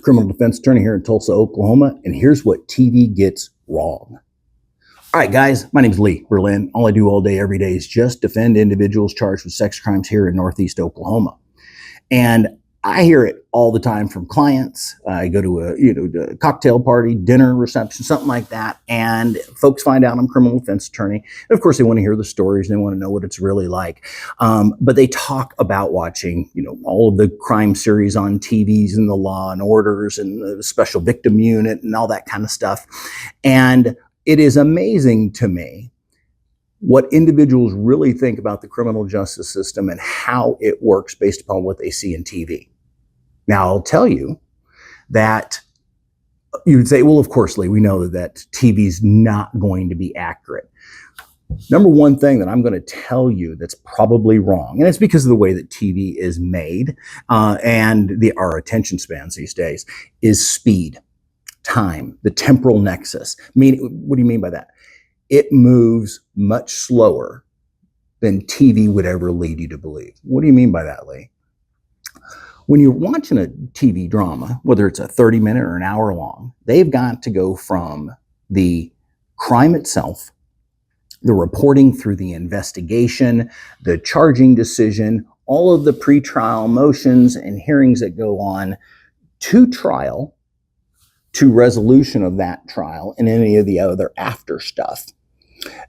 criminal defense attorney here in Tulsa, Oklahoma, and here's what TV gets wrong. All right, guys, my name's Lee Berlin. All I do all day, every day is just defend individuals charged with sex crimes here in Northeast Oklahoma. And I hear it all the time from clients. I go to a cocktail party, dinner, reception, something like that, and folks find out I'm a criminal defense attorney. And of course, they want to hear the stories. They want to know what it's really like. But they talk about watching, all of the crime series on TVs and the Law and Orders and the Special Victim Unit and all that kind of stuff. And it is amazing to me what individuals really think about the criminal justice system and how it works based upon what they see in TV. Now, I'll tell you that you would say, well, of course, Lee, we know that TV is not going to be accurate. Number one thing that I'm going to tell you that's probably wrong, and it's because of the way that TV is made and our attention spans these days, is speed, time, the temporal nexus. What do you mean by that? It moves much slower than TV would ever lead you to believe. What do you mean by that, Lee? When you're watching a TV drama, whether it's a 30-minute or an hour long, they've got to go from the crime itself, the reporting through the investigation, the charging decision, all of the pretrial motions and hearings that go on to trial, to resolution of that trial and any of the other after stuff.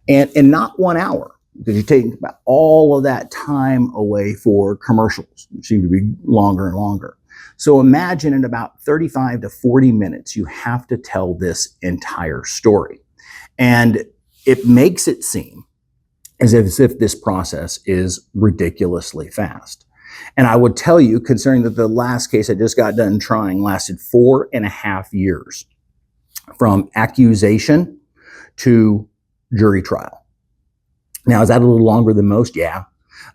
And not 1 hour, because you're taking about all of that time away for commercials, which seem to be longer and longer. So imagine in about 35 to 40 minutes, you have to tell this entire story. And it makes it seem as if this process is ridiculously fast. And I would tell you, considering that the last case I just got done trying lasted 4.5 years, from accusation to jury trial. Now, is that a little longer than most? Yeah.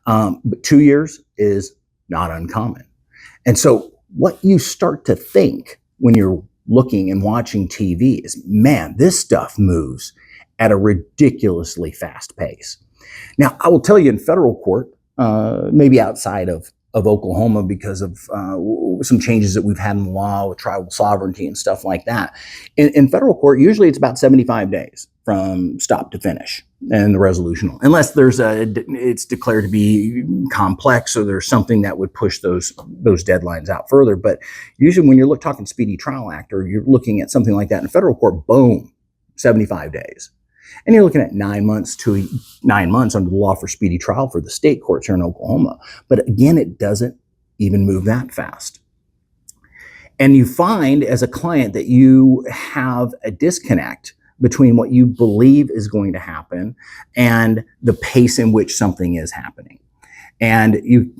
But 2 years is not uncommon. And so what you start to think when you're looking and watching TV is, man, this stuff moves at a ridiculously fast pace. Now, I will tell you, in federal court, maybe outside of Oklahoma, because of some changes that we've had in the law with tribal sovereignty and stuff like that. In federal court, usually it's about 75 days from stop to finish and the resolution, unless it's declared to be complex or there's something that would push those deadlines out further. But usually when you're talking Speedy Trial Act, or you're looking at something like that in federal court, boom, 75 days. And you're looking at 9 months to 9 months under the law for speedy trial for the state courts here in Oklahoma. But again, it doesn't even move that fast. And you find as a client that you have a disconnect between what you believe is going to happen and the pace in which something is happening. And you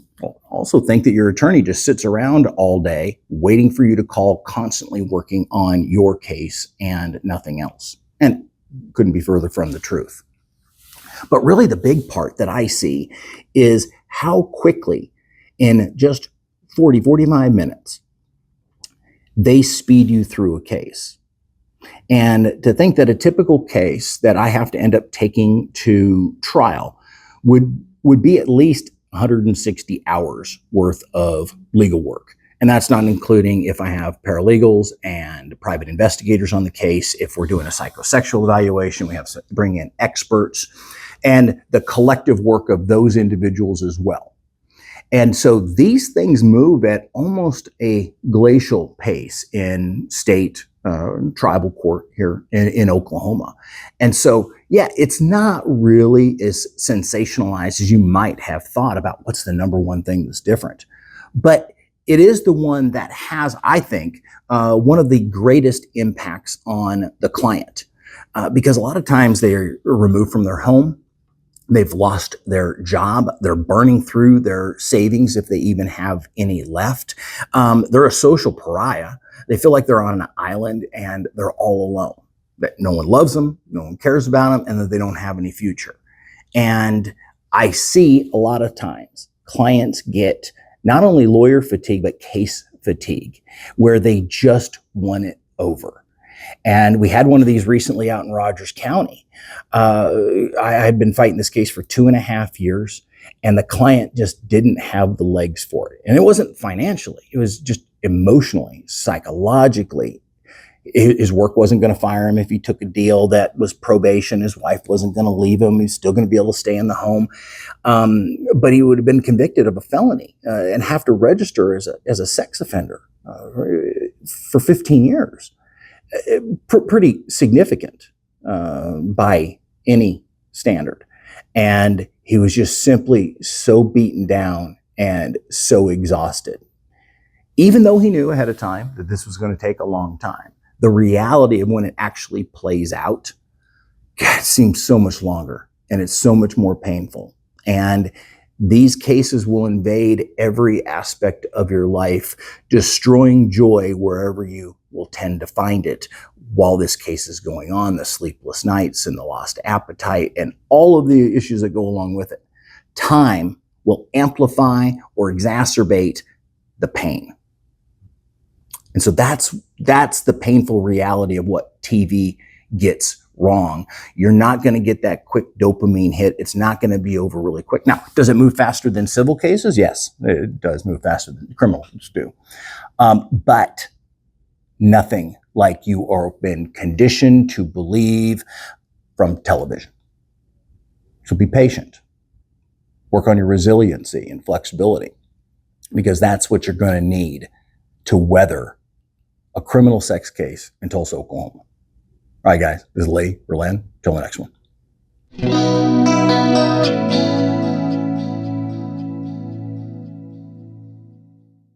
also think that your attorney just sits around all day waiting for you to call, constantly working on your case and nothing else. And couldn't be further from the truth. But really the big part that I see is how quickly, in just 45 minutes, they speed you through a case. And to think that a typical case that I have to end up taking to trial would be at least 160 hours worth of legal work. And that's not including if I have paralegals and private investigators on the case. If we're doing a psychosexual evaluation, we have to bring in experts and the collective work of those individuals as well. And so these things move at almost a glacial pace in state tribal court here in Oklahoma. And so, yeah, it's not really as sensationalized as you might have thought about what's the number one thing that's different. But it is the one that has, I think, one of the greatest impacts on the client, because a lot of times they're removed from their home. They've lost their job. They're burning through their savings if they even have any left. They're a social pariah. They feel like they're on an island and they're all alone, that no one loves them, no one cares about them, and that they don't have any future. And I see a lot of times clients get not only lawyer fatigue, but case fatigue, where they just want it over. And we had one of these recently out in Rogers County. I had been fighting this case for 2.5 years, and the client just didn't have the legs for it. And it wasn't financially. It was just emotionally, psychologically. His work wasn't going to fire him if he took a deal that was probation. His wife wasn't going to leave him. He's still going to be able to stay in the home. But he would have been convicted of a felony and have to register as a sex offender for 15 years. Pretty significant by any standard. And he was just simply so beaten down and so exhausted. Even though he knew ahead of time that this was going to take a long time, the reality of when it actually plays out, God, it seems so much longer and it's so much more painful. And these cases will invade every aspect of your life, destroying joy wherever you will tend to find it while this case is going on, the sleepless nights and the lost appetite and all of the issues that go along with it. Time will amplify or exacerbate the pain. And so that's the painful reality of what TV gets wrong. You're not going to get that quick dopamine hit. It's not going to be over really quick. Now, does it move faster than civil cases? Yes, it does move faster than criminals do. But nothing like you are been conditioned to believe from television. So be patient. Work on your resiliency and flexibility, because that's what you're going to need to weather a criminal sex case in Tulsa, Oklahoma. All right, guys, this is Lee Berlin. Till the next one.